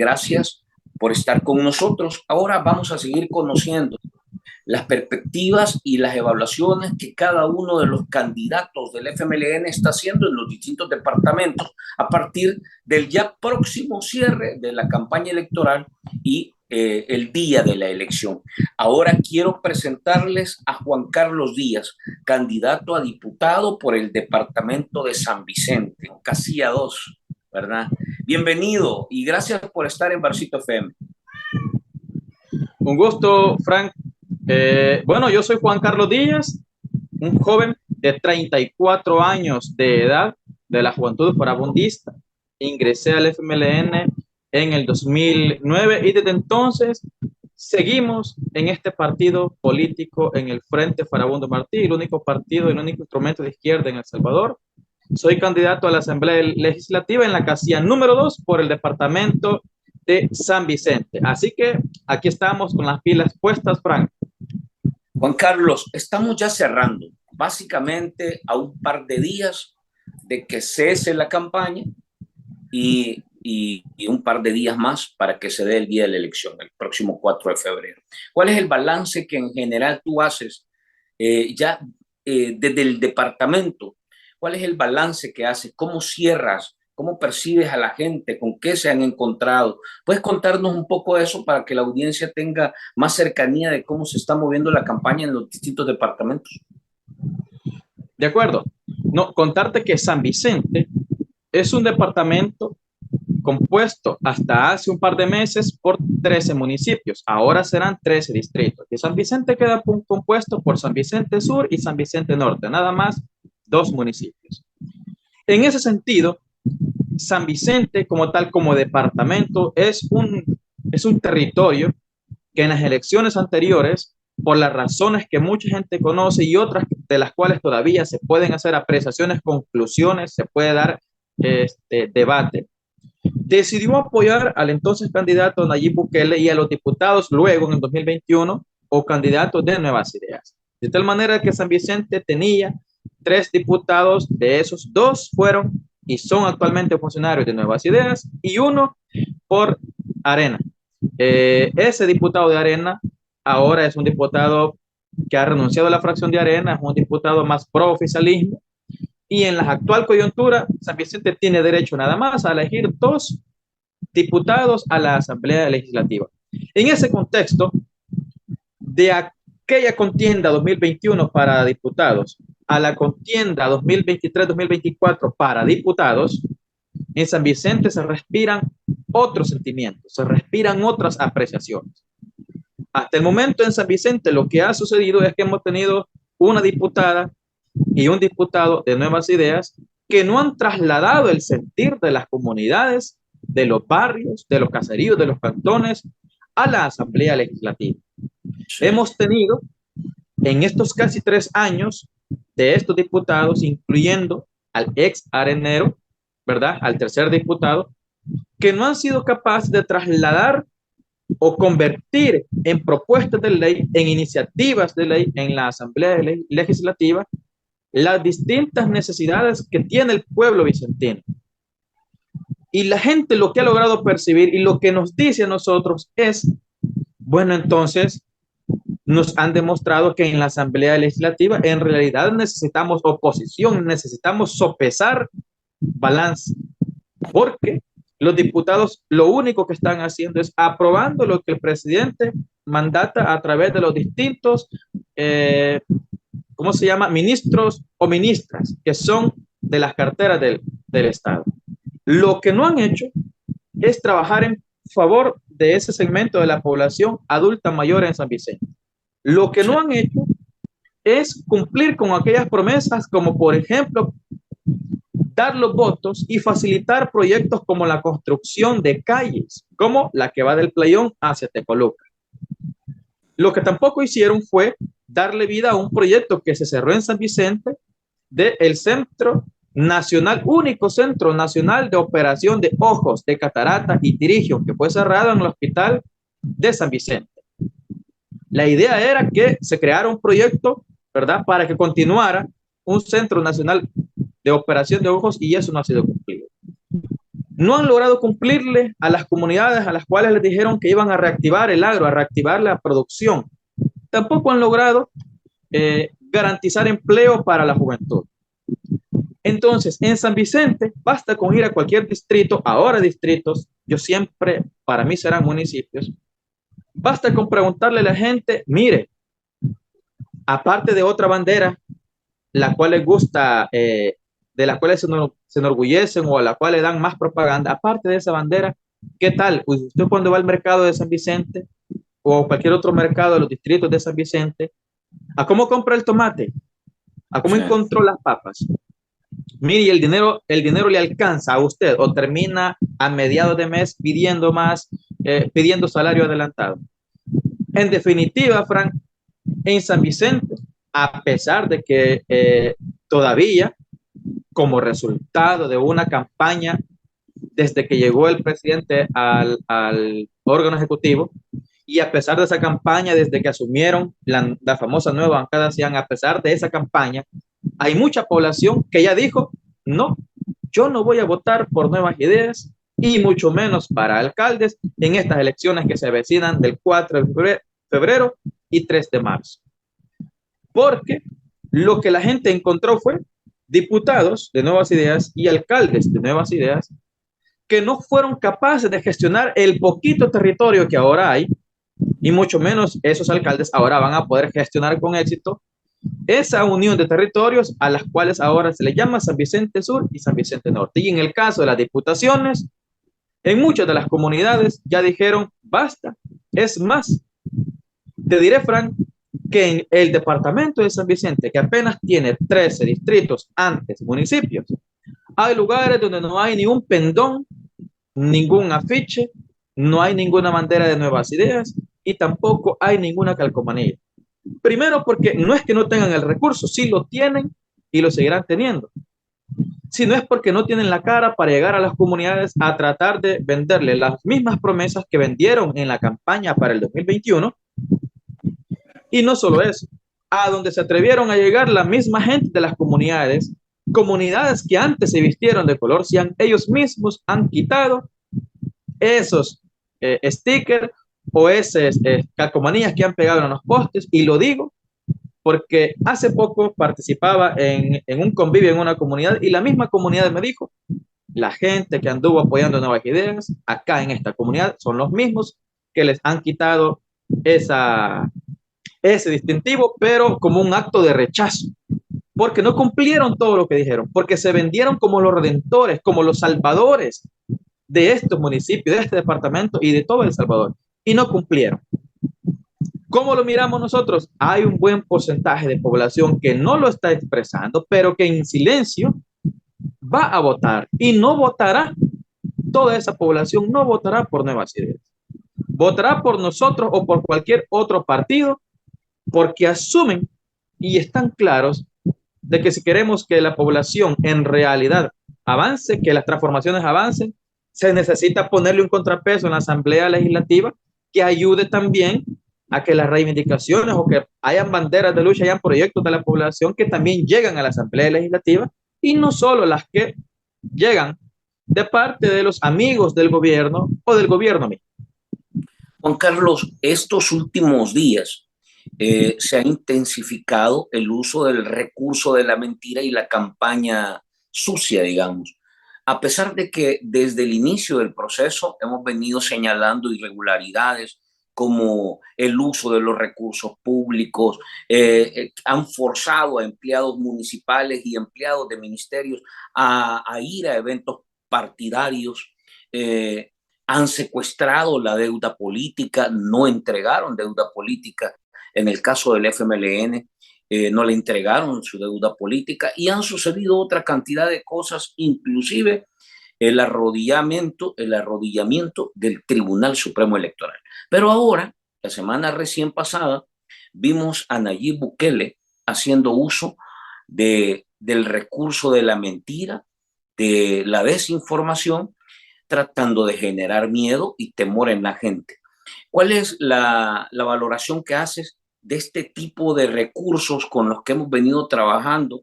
gracias por estar con nosotros. Ahora vamos a seguir conociendo las perspectivas y las evaluaciones que cada uno de los candidatos del FMLN está haciendo en los distintos departamentos a partir del ya próximo cierre de la campaña electoral y el día de la elección. Ahora quiero presentarles a Juan Carlos Díaz, candidato a diputado por el departamento de San Vicente, casilla 2, ¿verdad? Bienvenido y gracias por estar en Barcito FM. Un gusto, Frank. Bueno, yo soy Juan Carlos Díaz, un joven de 34 años de edad de la Juventud Farabundista. Ingresé al FMLN en el 2009 y desde entonces seguimos en este partido político en el Frente Farabundo Martí, el único partido, el único instrumento de izquierda en El Salvador. Soy candidato a la Asamblea Legislativa en la casilla número 2 por el departamento de San Vicente. Así que aquí estamos con las pilas puestas, Frank. Juan Carlos, estamos ya cerrando, básicamente a un par de días de que cese la campaña y un par de días más para que se dé el día de la elección, el próximo 4 de febrero. ¿Cuál es el balance que en general tú haces desde el departamento? ¿Cuál es el balance que haces? ¿Cómo cierras? ¿Cómo percibes a la gente? ¿Con qué se han encontrado? ¿Puedes contarnos un poco de eso para que la audiencia tenga más cercanía de cómo se está moviendo la campaña en los distintos departamentos? De acuerdo. No, contarte que San Vicente es un departamento compuesto hasta hace un par de meses por 13 municipios. Ahora serán 13 distritos. Y San Vicente queda compuesto por San Vicente Sur y San Vicente Norte. Nada más 2 municipios. En ese sentido, San Vicente, como tal, como departamento, es un territorio que en las elecciones anteriores, por las razones que mucha gente conoce y otras de las cuales todavía se pueden hacer apreciaciones, conclusiones, se puede dar debate, decidió apoyar al entonces candidato Nayib Bukele y a los diputados luego en el 2021 o candidatos de Nuevas Ideas. De tal manera que San Vicente tenía 3 diputados, de esos 2 fueron y son actualmente funcionarios de Nuevas Ideas y 1 por Arena. Ese diputado de Arena ahora es un diputado que ha renunciado a la fracción de Arena, es un diputado más pro oficialismo y en la actual coyuntura San Vicente tiene derecho nada más a elegir 2 diputados a la Asamblea Legislativa. En ese contexto, de aquella contienda 2021 para diputados a la contienda 2023-2024 para diputados, en San Vicente se respiran otros sentimientos, se respiran otras apreciaciones. Hasta el momento en San Vicente lo que ha sucedido es que hemos tenido una diputada y un diputado de Nuevas Ideas que no han trasladado el sentir de las comunidades, de los barrios, de los caseríos, de los cantones a la Asamblea Legislativa. Sí. Hemos tenido en estos casi 3 años de estos diputados, incluyendo al ex arenero, ¿verdad? Al tercer diputado, que no han sido capaces de trasladar o convertir en propuestas de ley, en iniciativas de ley en la Asamblea Legislativa, las distintas necesidades que tiene el pueblo vicentino. Y la gente lo que ha logrado percibir y lo que nos dice a nosotros es, bueno, entonces nos han demostrado que en la Asamblea Legislativa en realidad necesitamos oposición, necesitamos sopesar balance, porque los diputados lo único que están haciendo es aprobando lo que el presidente mandata a través de los distintos, ¿cómo se llama? Ministros o ministras que son de las carteras del Estado. Lo que no han hecho es trabajar en favor de ese segmento de la población adulta mayor en San Vicente. Lo que no han hecho es cumplir con aquellas promesas como, por ejemplo, dar los votos y facilitar proyectos como la construcción de calles, como la que va del Playón hacia Tecoluca. Lo que tampoco hicieron fue darle vida a un proyecto que se cerró en San Vicente del Centro Nacional, único Centro Nacional de Operación de Ojos, de Catarata y Tirigium, que fue cerrado en el Hospital de San Vicente. La idea era que se creara un proyecto, ¿verdad?, para que continuara un Centro Nacional de Operación de Ojos y eso no ha sido cumplido. no han logrado cumplirle a las comunidades a las cuales les dijeron que iban a reactivar el agro, a reactivar la producción. Tampoco han logrado garantizar empleo para la juventud. Entonces, en San Vicente, basta con ir a cualquier distrito, ahora distritos, yo siempre, para mí serán municipios, basta con preguntarle a la gente, mire, aparte de otra bandera, la cual les gusta, de la cual se enorgullecen o a la cual le dan más propaganda, aparte de esa bandera, ¿qué tal? Pues usted cuando va al mercado de San Vicente o cualquier otro mercado de los distritos de San Vicente, ¿a cómo compra el tomate? ¿A cómo Sí. encontró las papas? Mire, el dinero le alcanza a usted o termina a mediados de mes pidiendo más, pidiendo salario adelantado. En definitiva, Frank, en San Vicente, a pesar de que todavía, como resultado de una campaña desde que llegó el presidente al órgano ejecutivo, y a pesar de esa campaña, desde que asumieron la famosa nueva bancada CIAN, a pesar de esa campaña, hay mucha población que ya dijo, no, yo no voy a votar por nuevas ideas y mucho menos para alcaldes en estas elecciones que se avecinan del 4 de febrero y 3 de marzo. Porque lo que la gente encontró fue diputados de nuevas ideas y alcaldes de nuevas ideas que no fueron capaces de gestionar el poquito territorio que ahora hay, y mucho menos esos alcaldes ahora van a poder gestionar con éxito esa unión de territorios a las cuales ahora se le llama San Vicente Sur y San Vicente Norte. Y en el caso de las diputaciones, en muchas de las comunidades ya dijeron, basta. Es más, te diré, Frank, que en el departamento de San Vicente, que apenas tiene 13 distritos antes municipios, hay lugares donde no hay ni un pendón, ningún afiche, no hay ninguna bandera de nuevas ideas y tampoco hay ninguna calcomanía. Primero porque no es que no tengan el recurso, sí lo tienen y lo seguirán teniendo, sino es porque no tienen la cara para llegar a las comunidades a tratar de venderle las mismas promesas que vendieron en la campaña para el 2021. Y no solo eso, a donde se atrevieron a llegar la misma gente de las comunidades, comunidades que antes se vistieron de color cian, ellos mismos han quitado esos stickers o esas calcomanías que han pegado en los postes, y lo digo porque hace poco participaba en un convivio en una comunidad y la misma comunidad me dijo, la gente que anduvo apoyando nuevas ideas acá en esta comunidad son los mismos que les han quitado ese distintivo, pero como un acto de rechazo, porque no cumplieron todo lo que dijeron, porque se vendieron como los redentores, como los salvadores de estos municipios, de este departamento y de todo El Salvador, y no cumplieron. ¿Cómo lo miramos nosotros? Hay un buen porcentaje de población que no lo está expresando, pero que en silencio va a votar y no votará. Toda esa población no votará por nuevas ideas. Votará por nosotros o por cualquier otro partido porque asumen y están claros de que si queremos que la población en realidad avance, que las transformaciones avancen, se necesita ponerle un contrapeso en la Asamblea Legislativa que ayude también a que las reivindicaciones o que hayan banderas de lucha, hayan proyectos de la población que también llegan a la Asamblea Legislativa y no solo las que llegan de parte de los amigos del gobierno o del gobierno mismo. Juan Carlos, estos últimos días se ha intensificado el uso del recurso de la mentira y la campaña sucia, digamos. A pesar de que desde el inicio del proceso hemos venido señalando irregularidades como el uso de los recursos públicos, han forzado a empleados municipales y empleados de ministerios a ir a eventos partidarios, han secuestrado la deuda política, no entregaron deuda política. En el caso del FMLN, no le entregaron su deuda política y han sucedido otra cantidad de cosas, inclusive el arrodillamiento del Tribunal Supremo Electoral. Pero ahora, la semana recién pasada, vimos a Nayib Bukele haciendo uso del recurso de la mentira, de la desinformación, tratando de generar miedo y temor en la gente. ¿Cuál es la valoración que haces de este tipo de recursos con los que hemos venido trabajando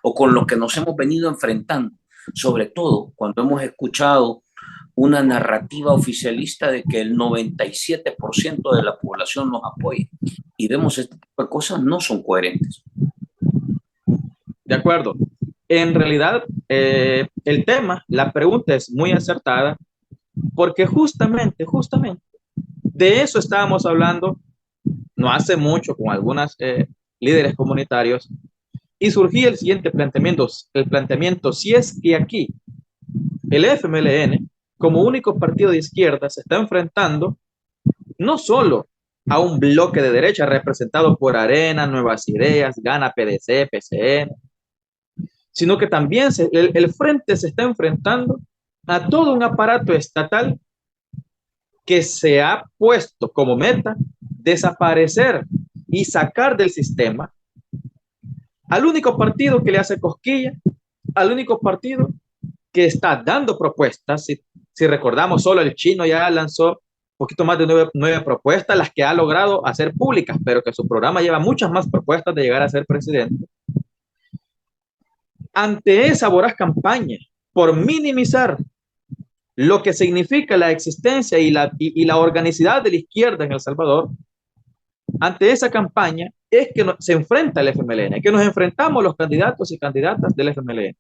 o con los que nos hemos venido enfrentando? Sobre todo cuando hemos escuchado una narrativa oficialista de que el 97% de la población nos apoya. Y vemos este tipo de cosas no son coherentes. De acuerdo. En realidad, el tema, la pregunta es muy acertada, porque justamente, de eso estábamos hablando no hace mucho con algunas líderes comunitarios, y surgía el siguiente planteamiento, si es que aquí el FMLN, como único partido de izquierda, se está enfrentando no solo a un bloque de derecha representado por Arena, Nuevas Ideas, Gana, PDC, PCN, sino que también el frente se está enfrentando a todo un aparato estatal que se ha puesto como meta desaparecer y sacar del sistema al único partido que le hace cosquilla, al único partido que está dando propuestas. Si recordamos, solo el chino ya lanzó un poquito más de nueve propuestas, las que ha logrado hacer públicas, pero que su programa lleva muchas más propuestas de llegar a ser presidente. Ante esa voraz campaña por minimizar lo que significa la existencia y la organicidad de la izquierda en El Salvador, ante esa campaña es que se enfrenta el FMLN, que nos enfrentamos los candidatos y candidatas del FMLN.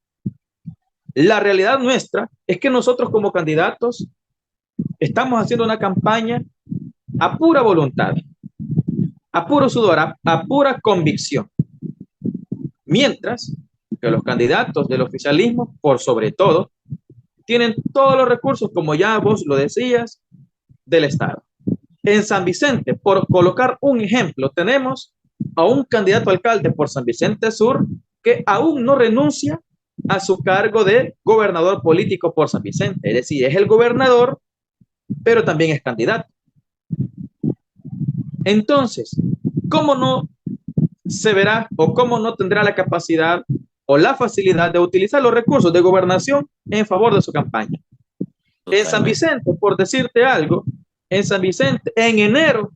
La realidad nuestra es que nosotros como candidatos estamos haciendo una campaña a pura voluntad, a puro sudor, a pura convicción. Mientras que los candidatos del oficialismo, por sobre todo, tienen todos los recursos, como ya vos lo decías, del Estado. En San Vicente, por colocar un ejemplo, tenemos a un candidato a alcalde por San Vicente Sur que aún no renuncia a su cargo de gobernador político por San Vicente. Es decir, es el gobernador, pero también es candidato. Entonces, ¿cómo no se verá o cómo no tendrá la capacidad o la facilidad de utilizar los recursos de gobernación en favor de su campaña? Totalmente. En San Vicente, por decirte algo, en San Vicente, en enero,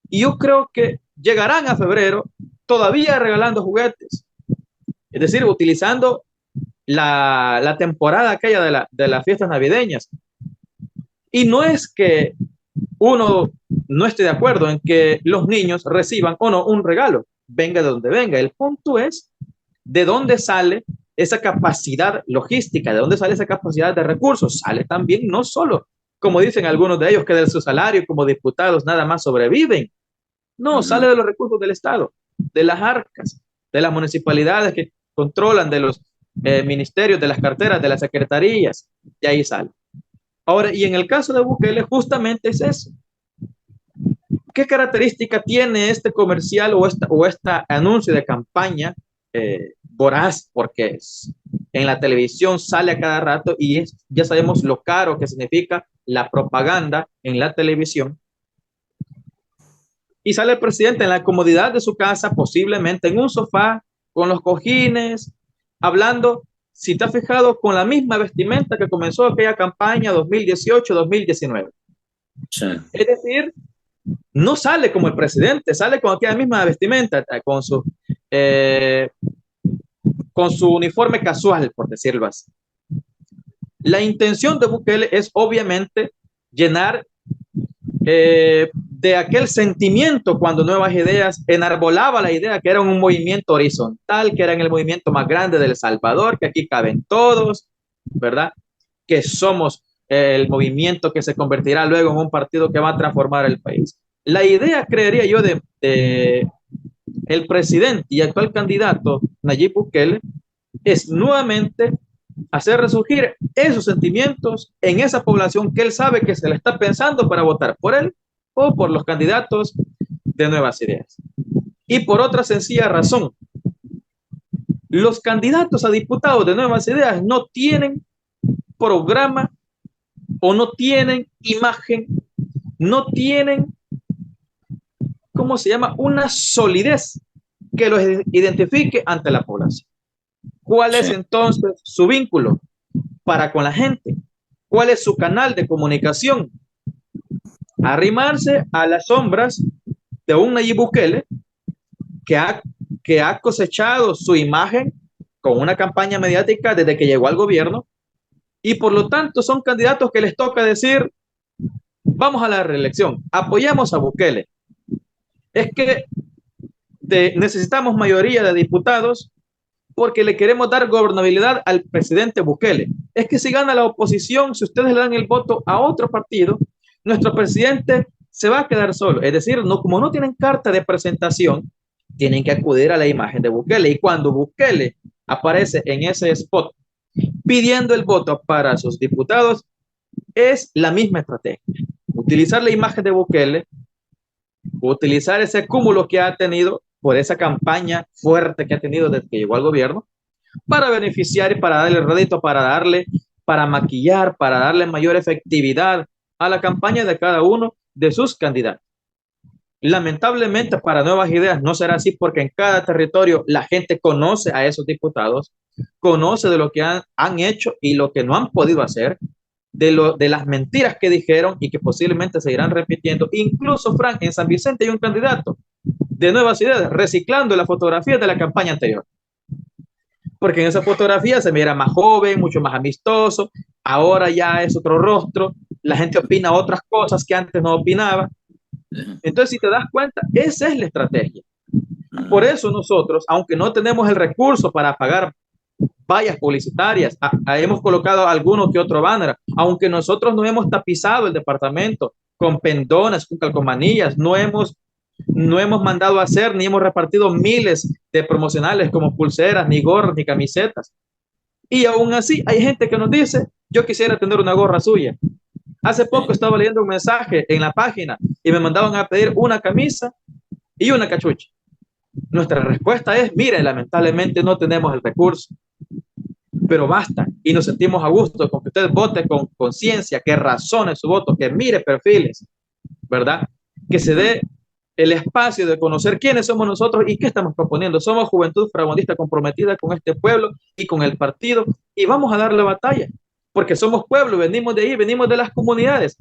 y yo creo que llegarán a febrero todavía regalando juguetes. Es decir, utilizando la temporada aquella de las fiestas navideñas. Y no es que uno no esté de acuerdo en que los niños reciban o no un regalo, venga de donde venga. El punto es de dónde sale esa capacidad logística, de dónde sale esa capacidad de recursos. Sale también no solo, como dicen algunos de ellos, que de su salario como diputados nada más sobreviven. No, sale de los recursos del Estado, de las arcas, de las municipalidades que controlan, de los ministerios, de las carteras, de las secretarías, y ahí sale. Ahora, y en el caso de Bukele, justamente es eso. ¿Qué característica tiene este comercial o este anuncio de campaña voraz? Porque en la televisión sale a cada rato y ya sabemos lo caro que significa la propaganda en la televisión. Y sale el presidente en la comodidad de su casa, posiblemente en un sofá, con los cojines, hablando, si te has fijado, con la misma vestimenta que comenzó aquella campaña 2018-2019. Sí. Es decir, no sale como el presidente, sale con aquella misma vestimenta, con su uniforme casual, por decirlo así. La intención de Bukele es obviamente llenar de aquel sentimiento cuando Nuevas Ideas enarbolaba la idea que era un movimiento horizontal, que era el movimiento más grande de El Salvador, que aquí caben todos, ¿verdad? Que somos el movimiento que se convertirá luego en un partido que va a transformar el país. La idea, creería yo, de el presidente y actual candidato Nayib Bukele es nuevamente hacer resurgir esos sentimientos en esa población que él sabe que se le está pensando para votar por él o por los candidatos de Nuevas Ideas. Y por otra sencilla razón, los candidatos a diputados de Nuevas Ideas no tienen programa o no tienen imagen, no tienen, ¿cómo se llama?, una solidez que los identifique ante la población. ¿Cuál es entonces su vínculo para con la gente? ¿Cuál es su canal de comunicación? Arrimarse a las sombras de un Nayib Bukele que ha cosechado su imagen con una campaña mediática desde que llegó al gobierno y por lo tanto son candidatos que les toca decir, vamos a la reelección, apoyamos a Bukele. Es que necesitamos mayoría de diputados porque le queremos dar gobernabilidad al presidente Bukele. Es que si gana la oposición, si ustedes le dan el voto a otro partido, nuestro presidente se va a quedar solo. Es decir, no, como no tienen carta de presentación, tienen que acudir a la imagen de Bukele. Y cuando Bukele aparece en ese spot pidiendo el voto para sus diputados, es la misma estrategia. Utilizar la imagen de Bukele, utilizar ese cúmulo que ha tenido por esa campaña fuerte que ha tenido desde que llegó al gobierno, para beneficiar y para darle rédito, para maquillar, para darle mayor efectividad a la campaña de cada uno de sus candidatos. Lamentablemente para Nuevas Ideas no será así, porque en cada territorio la gente conoce a esos diputados, conoce de lo que han hecho y lo que no han podido hacer, de las mentiras que dijeron y que posiblemente seguirán repitiendo. Incluso, Frank, en San Vicente hay un candidato de Nuevas Ideas reciclando la fotografía de la campaña anterior, porque en esa fotografía se mira más joven, mucho más amistoso, ahora ya es otro rostro, la gente opina otras cosas que antes no opinaba. Entonces, si te das cuenta, esa es la estrategia. Por eso nosotros, aunque no tenemos el recurso para pagar vallas publicitarias, hemos colocado alguno que otro banner, aunque nosotros no hemos tapizado el departamento con pendones, con calcomanías, no hemos mandado a hacer ni hemos repartido miles de promocionales como pulseras, ni gorras, ni camisetas. Y aún así hay gente que nos dice, yo quisiera tener una gorra suya. Hace poco estaba leyendo un mensaje en la página y me mandaban a pedir una camisa y una cachucha. Nuestra respuesta es, mire, lamentablemente no tenemos el recurso, pero basta y nos sentimos a gusto con que usted vote con conciencia, que razone su voto, que mire perfiles, ¿verdad? Que se dé el espacio de conocer quiénes somos nosotros y qué estamos proponiendo. Somos juventud fragondista comprometida con este pueblo y con el partido, y vamos a dar la batalla, porque somos pueblo, venimos de ahí, venimos de las comunidades.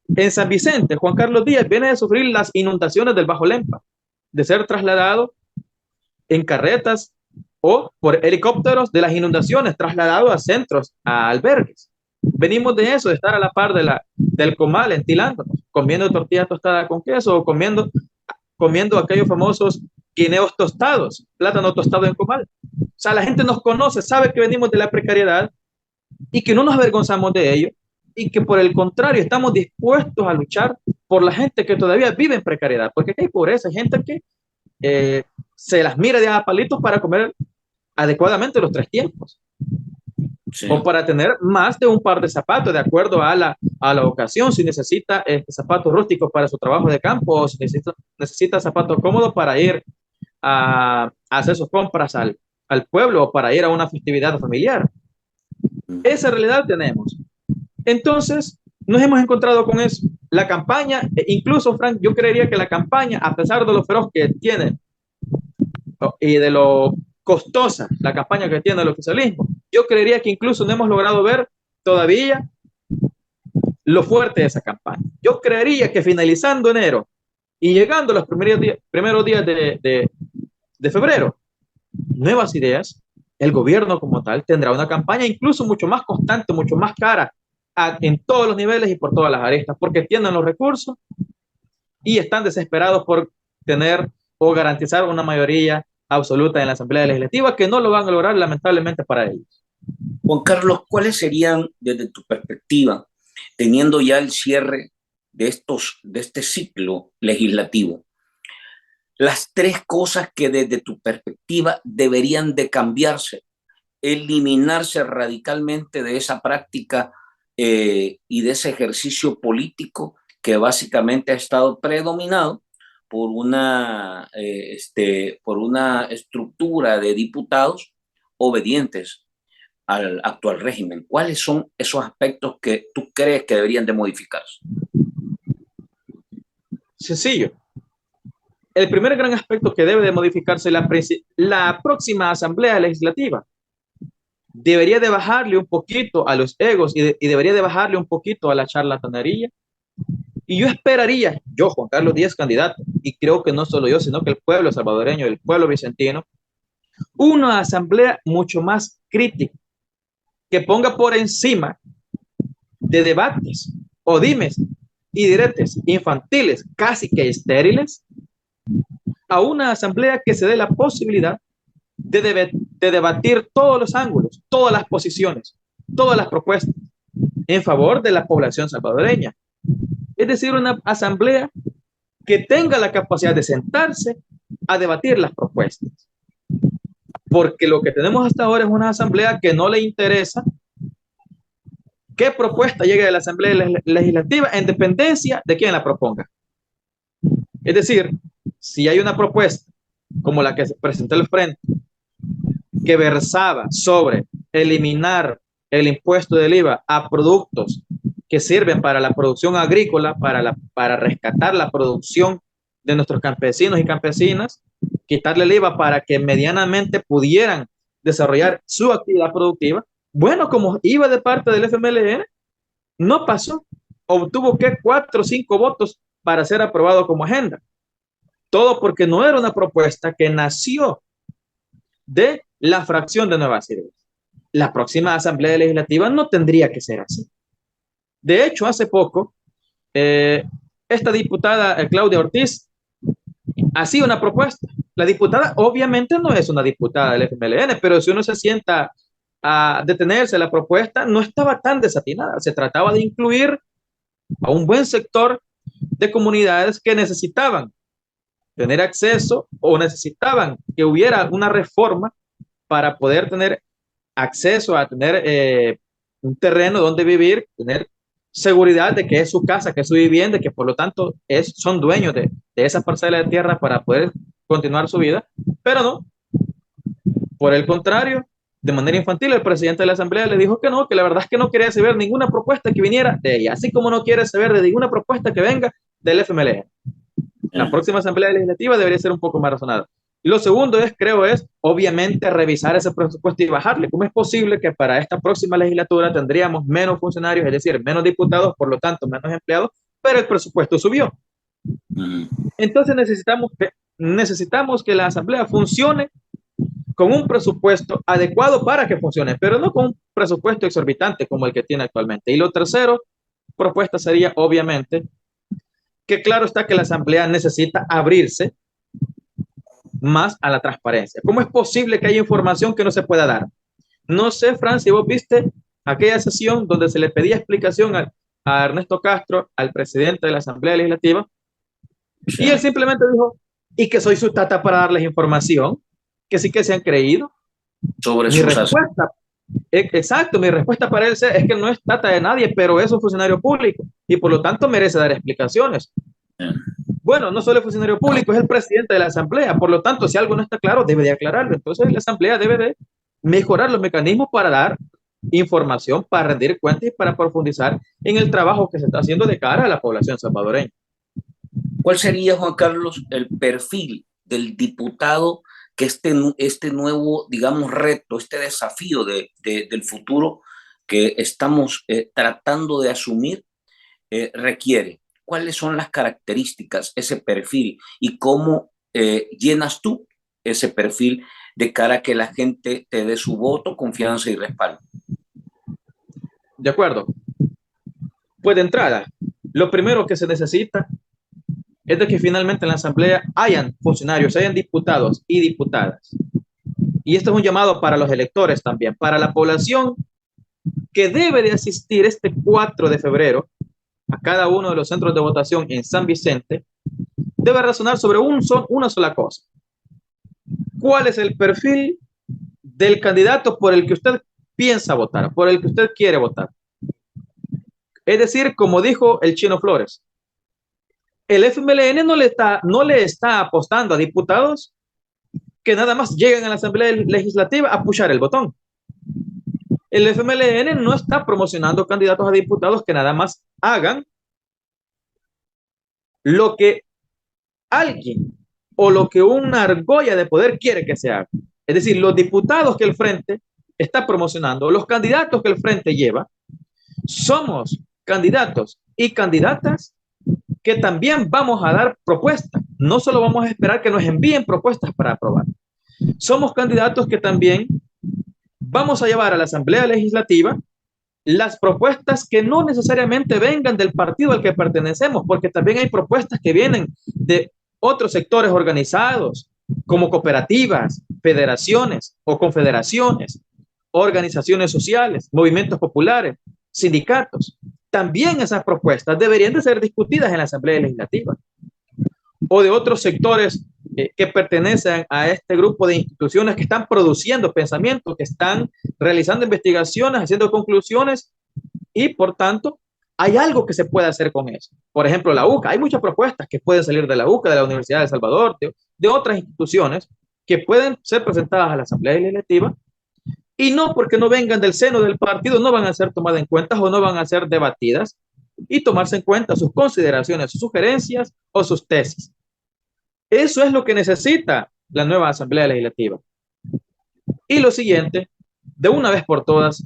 En San Vicente, Juan Carlos Díaz viene de sufrir las inundaciones del Bajo Lempa, de ser trasladado en carretas o por helicópteros de las inundaciones, trasladado a centros, a albergues. Venimos de eso, de estar a la par del comal, entilándonos, comiendo tortilla tostada con queso o comiendo aquellos famosos guineos tostados, plátano tostado en comal. O sea, la gente nos conoce, sabe que venimos de la precariedad y que no nos avergonzamos de ello, y que por el contrario estamos dispuestos a luchar por la gente que todavía vive en precariedad, porque aquí hay pobreza, hay gente que se las mira de a palitos para comer adecuadamente los 3 tiempos. Sí. O para tener más de un par de zapatos, de acuerdo a la ocasión, si necesita zapatos rústicos para su trabajo de campo, o si necesita zapatos cómodos para ir a hacer sus compras al pueblo, o para ir a una festividad familiar. Esa realidad tenemos. Entonces, nos hemos encontrado con eso. La campaña, incluso, Frank, yo creería que la campaña, a pesar de lo feroz que tiene y de lo costosa la campaña que tiene el oficialismo, yo creería que incluso no hemos logrado ver todavía lo fuerte de esa campaña. Yo creería que finalizando enero y llegando a los primeros días de febrero, Nuevas Ideas, el gobierno como tal, tendrá una campaña incluso mucho más constante, mucho más cara en todos los niveles y por todas las aristas, porque tienen los recursos y están desesperados por tener o garantizar una mayoría absoluta en la Asamblea Legislativa, que no lo van a lograr lamentablemente para ellos. Juan Carlos, ¿cuáles serían, desde tu perspectiva, teniendo ya el cierre de este ciclo legislativo, las 3 cosas que desde tu perspectiva deberían de cambiarse, eliminarse radicalmente de esa práctica y de ese ejercicio político que básicamente ha estado predominado por una estructura de diputados obedientes al actual régimen? ¿Cuáles son esos aspectos que tú crees que deberían de modificarse? Sencillo. El primer gran aspecto que debe de modificarse la próxima Asamblea Legislativa debería de bajarle un poquito a los egos y debería de bajarle un poquito a la charlatanería. Y yo esperaría, yo, Juan Carlos Díaz, candidato, y creo que no solo yo, sino que el pueblo salvadoreño, el pueblo vicentino, una asamblea mucho más crítica, que ponga por encima de debates o dimes y diretes infantiles, casi que estériles, a una asamblea que se dé la posibilidad de debatir todos los ángulos, todas las posiciones, todas las propuestas en favor de la población salvadoreña. Es decir, una asamblea que tenga la capacidad de sentarse a debatir las propuestas. Porque lo que tenemos hasta ahora es una asamblea que no le interesa qué propuesta llegue de la Asamblea Legislativa en dependencia de quién la proponga. Es decir, si hay una propuesta como la que se presentó al frente, que versaba sobre eliminar el impuesto del IVA a productos que sirven para la producción agrícola, para rescatar la producción de nuestros campesinos y campesinas, quitarle el IVA para que medianamente pudieran desarrollar su actividad productiva. Bueno, como iba de parte del FMLN, no pasó. Obtuvo que 4 o 5 votos para ser aprobado como agenda. Todo porque no era una propuesta que nació de la fracción de Nuevas Ideas. La próxima Asamblea Legislativa no tendría que ser así. De hecho, hace poco, esta diputada Claudia Ortiz hacía una propuesta. La diputada obviamente no es una diputada del FMLN, pero si uno se sienta a detenerse, la propuesta no estaba tan desatinada. Se trataba de incluir a un buen sector de comunidades que necesitaban tener acceso o necesitaban que hubiera una reforma para poder tener acceso a tener un terreno donde vivir, tener seguridad de que es su casa, que es su vivienda, que por lo tanto son dueños de esa parcela de tierra para poder continuar su vida, pero no. Por el contrario, de manera infantil, el presidente de la Asamblea le dijo que no, que la verdad es que no quería saber ninguna propuesta que viniera de ella, así como no quiere saber de ninguna propuesta que venga del FMLN. La próxima Asamblea Legislativa debería ser un poco más razonada. Y lo segundo es, obviamente, revisar ese presupuesto y bajarle. ¿Cómo es posible que para esta próxima legislatura tendríamos menos funcionarios, es decir, menos diputados, por lo tanto, menos empleados, pero el presupuesto subió? Entonces necesitamos que la Asamblea funcione con un presupuesto adecuado para que funcione, pero no con un presupuesto exorbitante como el que tiene actualmente. Y lo tercero, propuesta sería, obviamente, que claro está que la Asamblea necesita abrirse más a la transparencia. ¿Cómo es posible que haya información que no se pueda dar? No sé, Fran, si vos viste aquella sesión donde se le pedía explicación a Ernesto Castro, al presidente de la Asamblea Legislativa, sí, y él simplemente dijo, y que soy su tata para darles información, que sí que se han creído. Sobre mi respuesta, exacto, mi respuesta para él es que no es tata de nadie, pero es un funcionario público y por lo tanto merece dar explicaciones. Bueno, no solo el funcionario público, es el presidente de la Asamblea, por lo tanto, si algo no está claro, debe de aclararlo. Entonces, la Asamblea debe de mejorar los mecanismos para dar información, para rendir cuentas y para profundizar en el trabajo que se está haciendo de cara a la población salvadoreña. ¿Cuál sería, Juan Carlos, el perfil del diputado que este nuevo, digamos, reto, este desafío del futuro que estamos tratando de asumir requiere? ¿Cuáles son las características, ese perfil, y cómo llenas tú ese perfil de cara a que la gente te dé su voto, confianza y respaldo? De acuerdo. Pues de entrada, lo primero que se necesita es de que finalmente en la Asamblea hayan funcionarios, hayan diputados y diputadas. Y esto es un llamado para los electores también, para la población que debe de asistir este 4 de febrero a cada uno de los centros de votación en San Vicente, debe razonar sobre una sola cosa. ¿Cuál es el perfil del candidato por el que usted piensa votar, por el que usted quiere votar? Es decir, como dijo el Chino Flores, el FMLN no le está apostando a diputados que nada más llegan a la Asamblea Legislativa a puchar el botón. El FMLN no está promocionando candidatos a diputados que nada más hagan lo que alguien o lo que una argolla de poder quiere que se haga. Es decir, los diputados que el Frente está promocionando, los candidatos que el Frente lleva, somos candidatos y candidatas que también vamos a dar propuestas. No solo vamos a esperar que nos envíen propuestas para aprobar. Somos candidatos que también vamos a llevar a la Asamblea Legislativa las propuestas que no necesariamente vengan del partido al que pertenecemos, porque también hay propuestas que vienen de otros sectores organizados, como cooperativas, federaciones o confederaciones, organizaciones sociales, movimientos populares, sindicatos. También esas propuestas deberían de ser discutidas en la Asamblea Legislativa, o de otros sectores que pertenecen a este grupo de instituciones que están produciendo pensamiento, que están realizando investigaciones, haciendo conclusiones, y por tanto hay algo que se puede hacer con eso. Por ejemplo, la UCA, hay muchas propuestas que pueden salir de la UCA, de la Universidad de El Salvador, de otras instituciones que pueden ser presentadas a la Asamblea Legislativa, y no porque no vengan del seno del partido, no van a ser tomadas en cuenta o no van a ser debatidas y tomarse en cuenta sus consideraciones, sus sugerencias o sus tesis. Eso es lo que necesita la nueva Asamblea Legislativa. Y lo siguiente, de una vez por todas,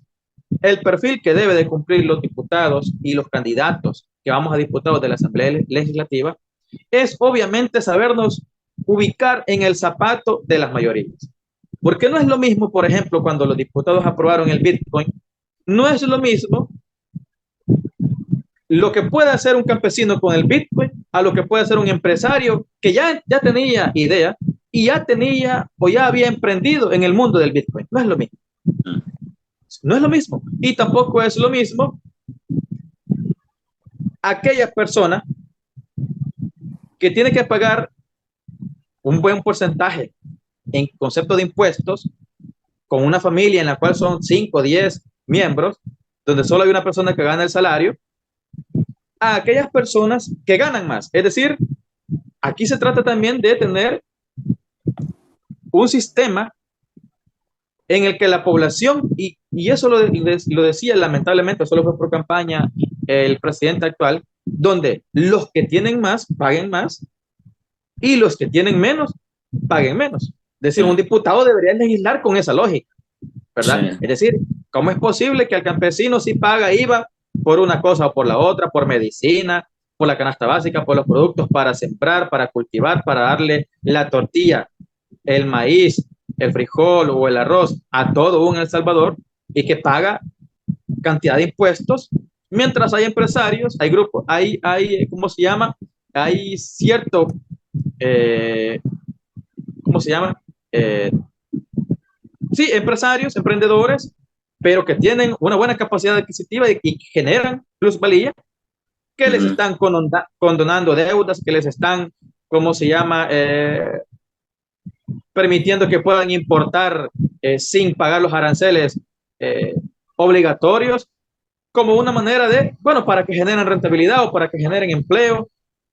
el perfil que debe de cumplir los diputados y los candidatos que vamos a diputados de la Asamblea Legislativa es obviamente sabernos ubicar en el zapato de las mayorías. Porque no es lo mismo, por ejemplo, cuando los diputados aprobaron el Bitcoin, no es lo mismo lo que puede hacer un campesino con el Bitcoin a lo que puede hacer un empresario que ya tenía idea y ya tenía o ya había emprendido en el mundo del Bitcoin. No es lo mismo. No es lo mismo. Y tampoco es lo mismo aquella persona que tiene que pagar un buen porcentaje en concepto de impuestos con una familia en la cual son 5 o 10 miembros, donde solo hay una persona que gana el salario, a aquellas personas que ganan más. Es decir, aquí se trata también de tener un sistema en el que la población, y eso lo decía lamentablemente, solo fue por campaña el presidente actual, donde los que tienen más paguen más y los que tienen menos paguen menos. Es decir, un diputado debería legislar con esa lógica, ¿verdad? Sí. Es decir, ¿cómo es posible que al campesino sí paga IVA por una cosa o por la otra, por medicina, por la canasta básica, por los productos para sembrar, para cultivar, para darle la tortilla, el maíz, el frijol o el arroz a todo un El Salvador, y que paga cantidad de impuestos, mientras hay empresarios, hay grupos, hay ¿cómo se llama? Hay cierto, ¿cómo se llama? Sí, empresarios, emprendedores, pero que tienen una buena capacidad adquisitiva y generan plusvalía, que les están condonando deudas, que les están, ¿cómo se llama? Permitiendo que puedan importar sin pagar los aranceles obligatorios, como una manera de, bueno, para que generen rentabilidad o para que generen empleo.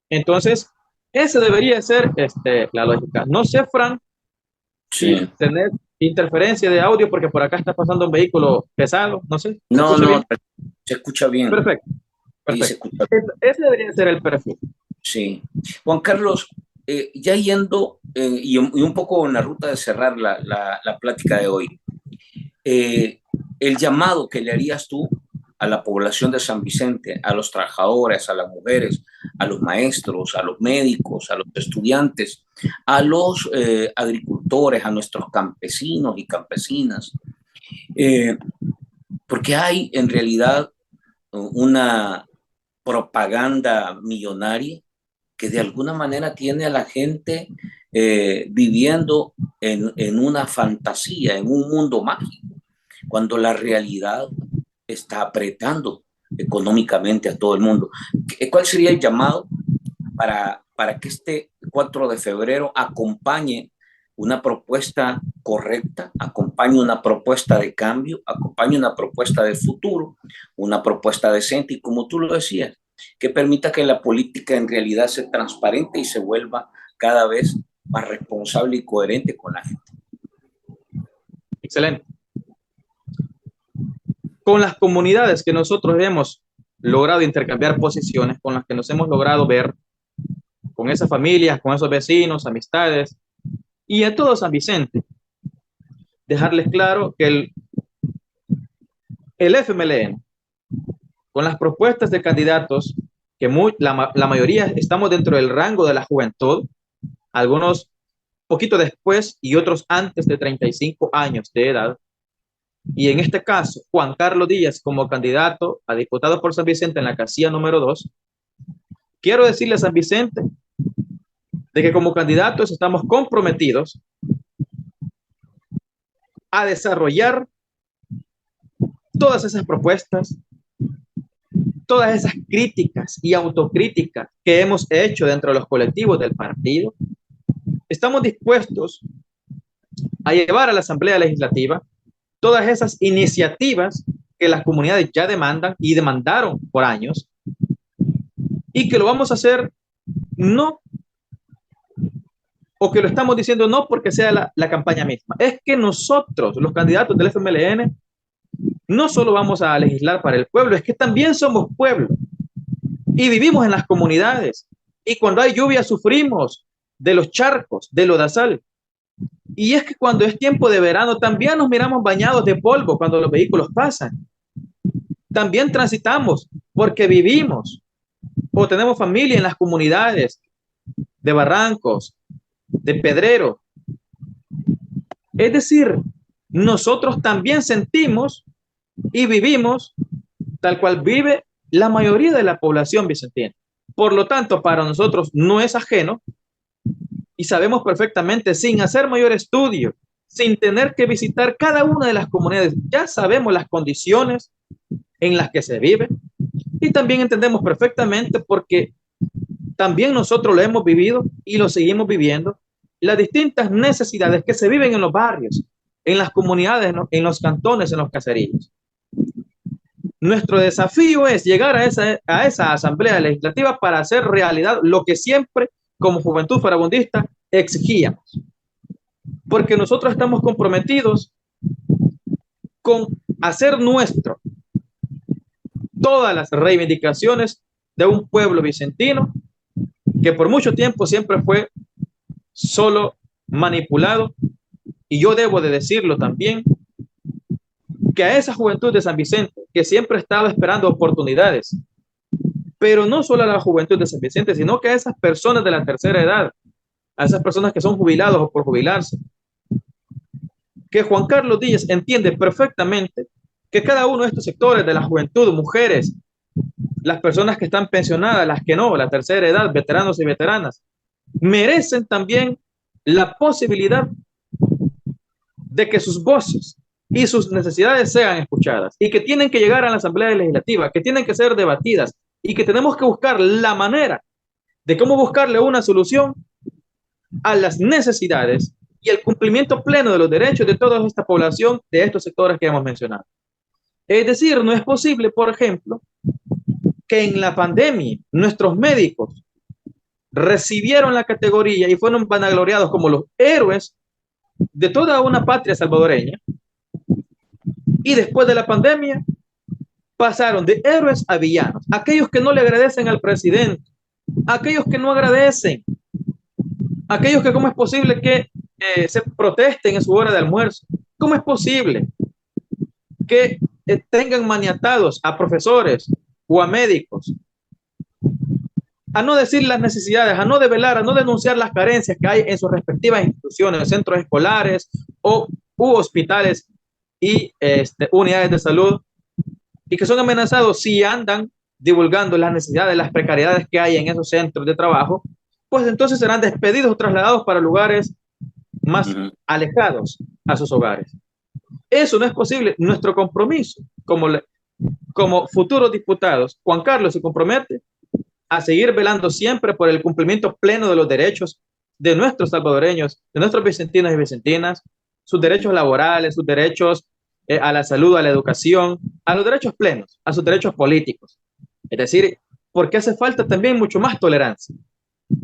Entonces, esa debería ser la lógica. No sé, Fran, si tener interferencia de audio, porque por acá está pasando un vehículo pesado, no sé. No, se escucha bien. Perfecto. Ese debería ser el perfil. Sí. Juan Carlos, ya yendo y un poco en la ruta de cerrar la plática de hoy, el llamado que le harías tú a la población de San Vicente, a los trabajadores, a las mujeres, a los maestros, a los médicos, a los estudiantes, a los agricultores, a nuestros campesinos y campesinas, porque hay en realidad una propaganda millonaria que de alguna manera tiene a la gente viviendo en una fantasía, en un mundo mágico, cuando la realidad está apretando económicamente a todo el mundo. ¿Cuál sería el llamado para que este 4 de febrero acompañe una propuesta correcta, acompañe una propuesta de cambio, acompañe una propuesta de futuro, una propuesta decente y, como tú lo decías, que permita que la política en realidad sea transparente y se vuelva cada vez más responsable y coherente con la gente? Excelente. Con las comunidades que nosotros hemos logrado intercambiar posiciones, con las que nos hemos logrado ver, con esas familias, con esos vecinos, amistades, y a todo San Vicente, dejarles claro que el FMLN, con las propuestas de candidatos, que la mayoría estamos dentro del rango de la juventud, algunos poquito después y otros antes de 35 años de edad, y en este caso Juan Carlos Díaz como candidato a diputado por San Vicente en la casilla número 2, quiero decirle a San Vicente de que como candidatos estamos comprometidos a desarrollar todas esas propuestas, todas esas críticas y autocríticas que hemos hecho dentro de los colectivos del partido. Estamos dispuestos a llevar a la Asamblea Legislativa todas esas iniciativas que las comunidades ya demandan y demandaron por años, y que lo vamos a hacer no, o que lo estamos diciendo no porque sea la campaña misma, es que nosotros, los candidatos del FMLN, no solo vamos a legislar para el pueblo, es que también somos pueblo y vivimos en las comunidades, y cuando hay lluvia sufrimos de los charcos, de lodazal. Y es que cuando es tiempo de verano también nos miramos bañados de polvo cuando los vehículos pasan. También transitamos porque vivimos o tenemos familia en las comunidades de Barrancos, de Pedrero. Es decir, nosotros también sentimos y vivimos tal cual vive la mayoría de la población vicentina. Por lo tanto, para nosotros no es ajeno y sabemos perfectamente, sin hacer mayor estudio, sin tener que visitar cada una de las comunidades, ya sabemos las condiciones en las que se vive, y también entendemos perfectamente, porque también nosotros lo hemos vivido y lo seguimos viviendo, las distintas necesidades que se viven en los barrios, en las comunidades, en los cantones, en los caseríos. Nuestro desafío es llegar a esa asamblea legislativa para hacer realidad lo que siempre como Juventud Farabundista exigíamos, porque nosotros estamos comprometidos con hacer nuestro todas las reivindicaciones de un pueblo vicentino que por mucho tiempo siempre fue solo manipulado, y yo debo de decirlo también, que a esa juventud de San Vicente que siempre estaba esperando oportunidades, pero no solo a la juventud de San Vicente, sino que a esas personas de la tercera edad, a esas personas que son jubilados o por jubilarse, que Juan Carlos Díaz entiende perfectamente que cada uno de estos sectores de la juventud, mujeres, las personas que están pensionadas, las que no, la tercera edad, veteranos y veteranas, merecen también la posibilidad de que sus voces y sus necesidades sean escuchadas, y que tienen que llegar a la Asamblea Legislativa, que tienen que ser debatidas, y que tenemos que buscar la manera de cómo buscarle una solución a las necesidades y el cumplimiento pleno de los derechos de toda esta población, de estos sectores que hemos mencionado. Es decir, no es posible, por ejemplo, que en la pandemia nuestros médicos recibieron la categoría y fueron vanagloriados como los héroes de toda una patria salvadoreña, y después de la pandemia pasaron de héroes a villanos, aquellos que no le agradecen al presidente, aquellos que no agradecen, aquellos que cómo es posible que se protesten en su hora de almuerzo, cómo es posible que tengan maniatados a profesores o a médicos, a no decir las necesidades, a no develar, a no denunciar las carencias que hay en sus respectivas instituciones, centros escolares u hospitales y unidades de salud, y que son amenazados si andan divulgando las necesidades, las precariedades que hay en esos centros de trabajo, pues entonces serán despedidos o trasladados para lugares más alejados a sus hogares. Eso no es posible. Nuestro compromiso como futuros diputados, Juan Carlos se compromete a seguir velando siempre por el cumplimiento pleno de los derechos de nuestros salvadoreños, de nuestros vicentinos y vicentinas, sus derechos laborales, sus derechos a la salud, a la educación, a los derechos plenos, a sus derechos políticos. Es decir, porque hace falta también mucho más tolerancia.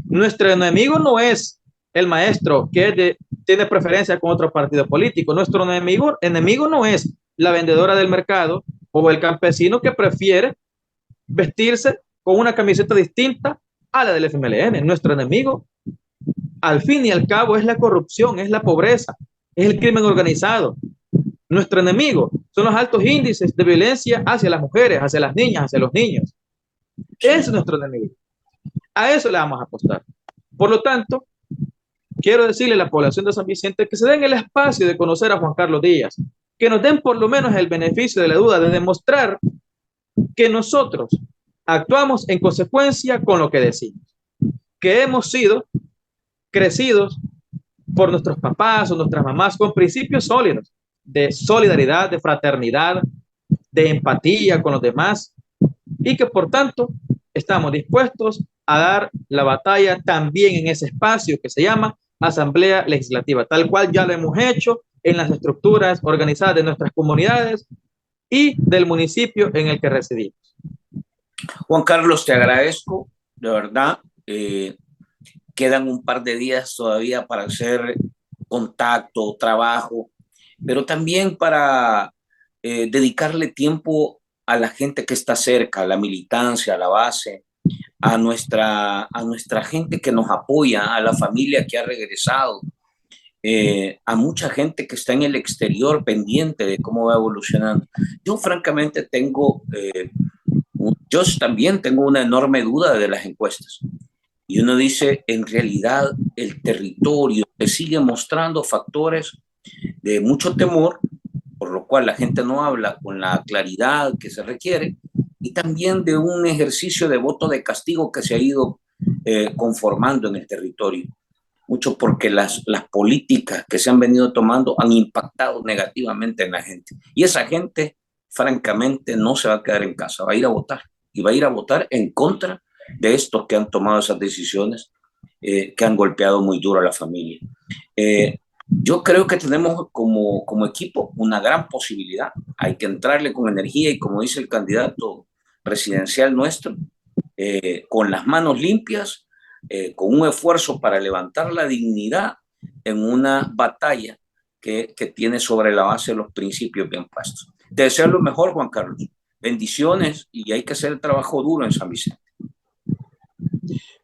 Nuestro enemigo no es el maestro que tiene preferencia con otro partido político. Nuestro enemigo no es la vendedora del mercado o el campesino que prefiere vestirse con una camiseta distinta a la del FMLN. Nuestro enemigo, al fin y al cabo, es la corrupción, es la pobreza, es el crimen organizado. Nuestro enemigo son los altos índices de violencia hacia las mujeres, hacia las niñas, hacia los niños. Ese es nuestro enemigo. A eso le vamos a apostar. Por lo tanto, quiero decirle a la población de San Vicente que se den el espacio de conocer a Juan Carlos Díaz, que nos den por lo menos el beneficio de la duda de demostrar que nosotros actuamos en consecuencia con lo que decimos, que hemos sido crecidos por nuestros papás o nuestras mamás con principios sólidos de solidaridad, de fraternidad, de empatía con los demás, y que por tanto estamos dispuestos a dar la batalla también en ese espacio que se llama Asamblea Legislativa, tal cual ya lo hemos hecho en las estructuras organizadas de nuestras comunidades y del municipio en el que residimos. Juan Carlos, te agradezco, de verdad. Quedan un par de días todavía para hacer contacto, trabajo, pero también para dedicarle tiempo a la gente que está cerca, a la militancia, a la base, a nuestra gente que nos apoya, a la familia que ha regresado, a mucha gente que está en el exterior pendiente de cómo va evolucionando. Yo francamente yo también tengo una enorme duda de las encuestas. Y uno dice, en realidad el territorio te sigue mostrando factores de mucho temor, por lo cual la gente no habla con la claridad que se requiere, y también de un ejercicio de voto de castigo que se ha ido conformando en el territorio. Mucho porque las políticas que se han venido tomando han impactado negativamente en la gente. Y esa gente, francamente, no se va a quedar en casa, va a ir a votar. Y va a ir a votar en contra de estos que han tomado esas decisiones que han golpeado muy duro a la familia. Yo creo que tenemos como equipo una gran posibilidad. Hay que entrarle con energía y, como dice el candidato presidencial nuestro, con las manos limpias, con un esfuerzo para levantar la dignidad en una batalla que tiene sobre la base de los principios bien puestos. Te deseo lo mejor, Juan Carlos. Bendiciones, y hay que hacer el trabajo duro en San Vicente.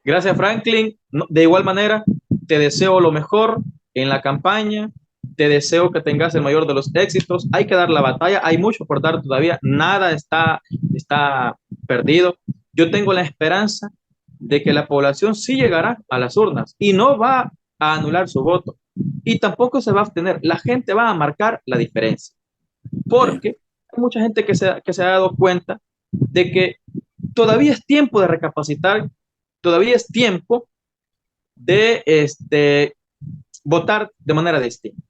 Gracias, Franklin. De igual manera, te deseo lo mejor en la campaña. Te deseo que tengas el mayor de los éxitos. Hay que dar la batalla. Hay mucho por dar todavía. Nada está perdido. Yo tengo la esperanza de que la población sí llegará a las urnas y no va a anular su voto. Y tampoco se va a abstener. La gente va a marcar la diferencia. Porque hay mucha gente que se ha dado cuenta de que todavía es tiempo de recapacitar, todavía es tiempo de votar de manera distinta.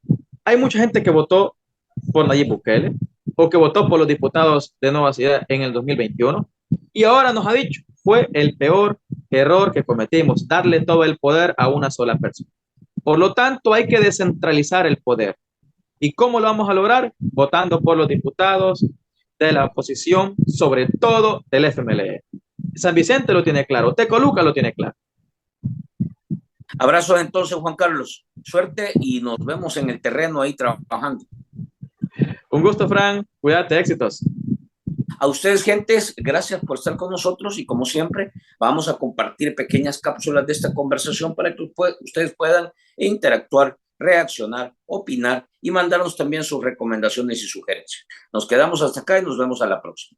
Hay mucha gente que votó por Nayib Bukele o que votó por los diputados de Nueva Ciudad en el 2021 y ahora nos ha dicho, fue el peor error que cometimos, darle todo el poder a una sola persona. Por lo tanto, hay que descentralizar el poder. ¿Y cómo lo vamos a lograr? Votando por los diputados de la oposición, sobre todo del FMLN. San Vicente lo tiene claro, Tecoluca lo tiene claro. Abrazos entonces, Juan Carlos. Suerte y nos vemos en el terreno ahí trabajando. Un gusto, Fran. Cuídate, éxitos. A ustedes, gentes, gracias por estar con nosotros y como siempre vamos a compartir pequeñas cápsulas de esta conversación para que ustedes puedan interactuar, reaccionar, opinar y mandarnos también sus recomendaciones y sugerencias. Nos quedamos hasta acá y nos vemos a la próxima.